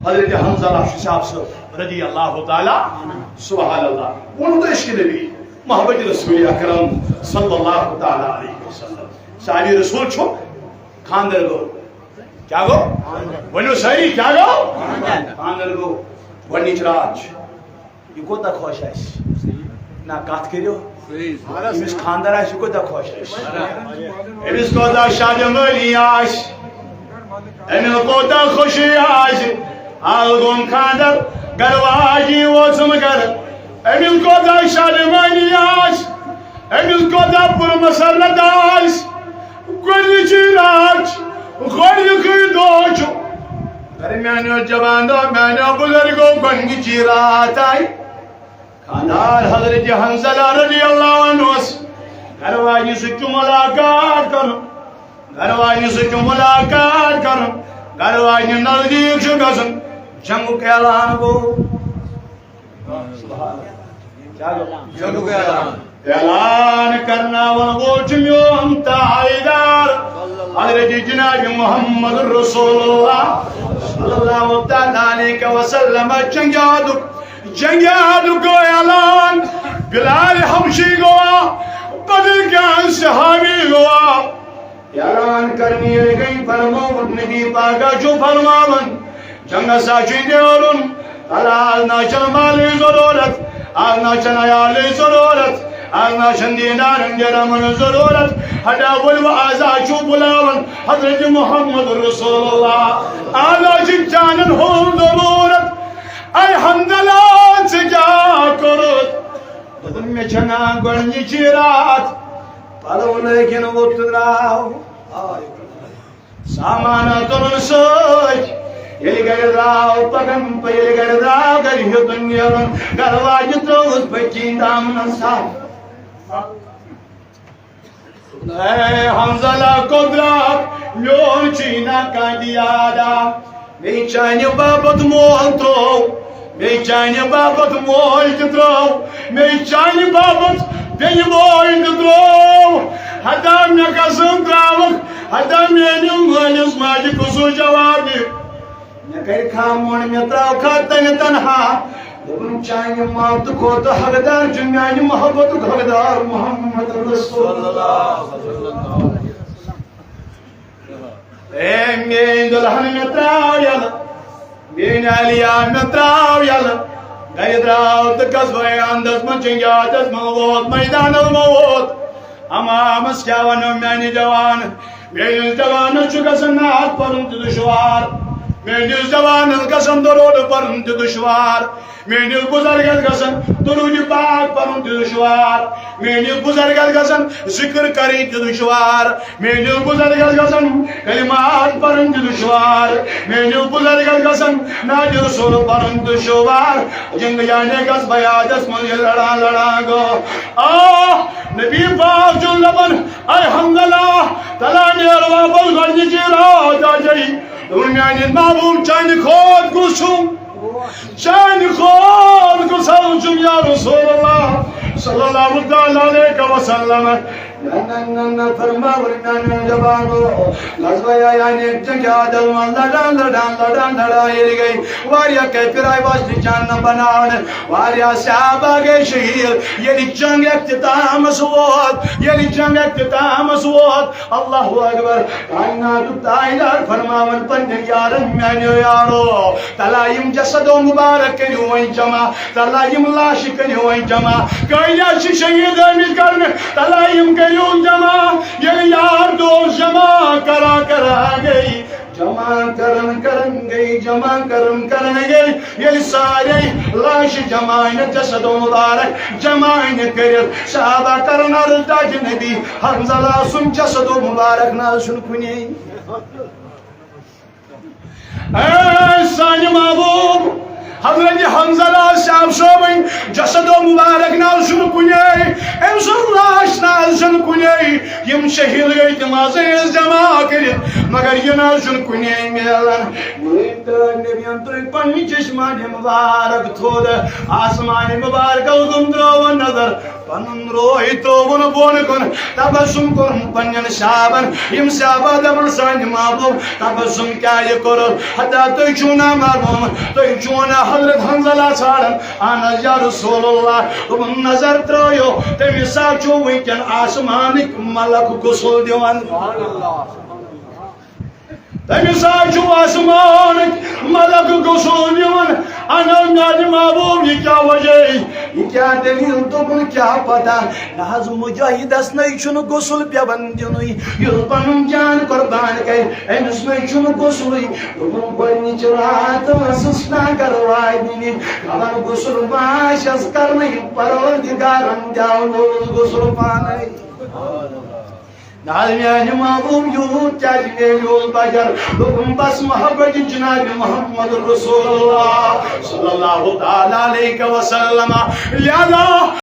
حضرت حنظلہ صاحب سے رضی اللہ تعالی سبحان اللہ وہ تو عشق نبی محبت رسول اکرم صلی اللہ تعالی علیہ وسلم صحابی رسول چھو خاندر گو کیا گو ونیو صحیح کیا گو خاندر گو ونیچ راج یہ کو تا خوش ہے نا کات کریو امس خاندر آس کو تا خوش ہے امس کو تا شاد ملی آس امس کو تا خوشی آس آلگون خاندر گرواجی وزم گر امس کو تا شاد ملی آس امس کو تا پر مسرت آس گوڑی راج گوڑی دوچ درمیانو جوانو میانو بزرگو گنگی چی رات آئی خاندار حضرت حنظلہ رضی اللہ عنہ گھرواجی سچو ملاقات کرو گھرواجی سچو ملاقات کرو گھرواجی نزدیک شو گسن جنگو کے اعلان گو جنگو کے اعلان کرنا ونگو چمیوم تائیدار حضرت جناب محمد رسول اللہ صلی اللہ علیہ وسلم جنگیادو کو اعلان بلال حبشی گوا بدر کیا صحابی گوا اعلان کرنی گئی فرماؤں نبی پاکا جو فرماؤں جنگ ساچی دیورن آل ناچن مالی ضرورت آل ناچن عیالی ضرورت آل ناچن دینارن درمن ضرورت ہٹا بلو آزاچو بلاون حضرت محمد رسول اللہ آل ناچن چانن ہو ضرورت اے حنظلہ سے کیا کرت بدن میں چھنا گنجی چیرات پلو لیکن وہ تدراؤ سامانا ترن سوچ یلی گر راو پگم پا یلی گر راو گر ہیو دنیا رن گرواج تروز بچین دامن صاحب اے حنظلہ قدرات یون چینا کا دیادا میں چاہنے بابت مول ترو میں چاہنے بابت مول ترو میں چاہنے بابت بین مول ترو حدام نکسن تراوک حدام نینیو مالس ماجی کسو جوابی نکر خامون میں تراو کھاتن تنہا لیکن چاہنے مابت کو تو حقدار جنیانی محبت حقدار محمد رسول اللہ اے مین دلہن میں تراو یل مین علیہ میں تراو یل گئی تراو تکس بیان دس من چنگیات دس موت میدان الموت امام اسکیاون میانی جوان میانی جوان چکسن نات پرنت دشوار میانی جوان کسن درود پرنت دشوار میانی بزرگت کسن درود پاک پرنت دشوار میانی بزرگت کسن ذکر کرید دشوار میانی بزرگت کسن کلمات پرنت دشوار میانی بزرگت کسن ناج رسول پرنت دشوار جنگ جانے کس بیادس مجھے لڑا لڑا گو نبی پاک جو لبن اے حنظلہ تلانی اروا بلغنی چی رات آجائی دنیانی محبوب چاہنی خود کسوں چاہنی خود کسوں یا رسول اللہ صلی اللہ علیہ وسلم فرما ورنان جبانو لازویا یعنی جنگ آدلوان لڑان لڑان لڑان لڑائی گئی واریا کے پرائی واسطی جاننا بناون واریا صحابہ گئی شہید یعنی جنگ اختتام سوات یعنی جنگ اختتام سوات اللہ اکبر کائنات تائیدار فرماون پندر یارن مینیو یارو تلائیم جسد و مبارک کنیویں جمع تلائیم لاش کنیویں جمع کائنات شہید امیل کرنے تلائیم کنیویں جمع یہ یار دوست جمع کرا گئی جمع کرن گئی جمع کرن گئی یہ سارے لاش جمعین جسد و مبارک جمعین کرت صحابہ کرن ارتاج نبی حنظلہ سن جسد و مبارک نہ سن کنی اے سانی محبوب حضرت حنظلہ صاحب صوبین جسد و مبارک نازن کنی امسن لاش نازن کنی یم شہید گئی تماز جمع کرت مگر یہ نازن کنی میلن نبیان ترک پنی چشمان مبارک تھود آسمان مبارک گم درو نظر پنن روی ترون بون کن تبسم کن پنن شابن یم شابا دبن سان محبوب تبسم کیا یہ کرو حتی تو چونا معلوم تو چونا حضرت حنزلہ چھاڑن آنا یا رسول اللہ تم نظر ترویو تمی ساچو ویکن آسمانک ملک غسل دیوان تمی ساچو آسمانک ملک غسل دیوان انا میانی محبوب یہ کیا وجہ یہ کیا دلیل تمہیں کیا پتا ناز مجاہد اس نئی چون غسل پیون دینوی یہ پنن جان قربان کئی امس نئی چون غسل تمہیں بنی چرات مسسنا کروائی دینی کلن غسل باش اس کرنی پروردگارم جاؤ غسل پانے نالمیانی محبوب یود کیا جنگے یود بگر لکم بس محبت جناب محمد رسول اللہ صلی اللہ علیہ وسلم لہذا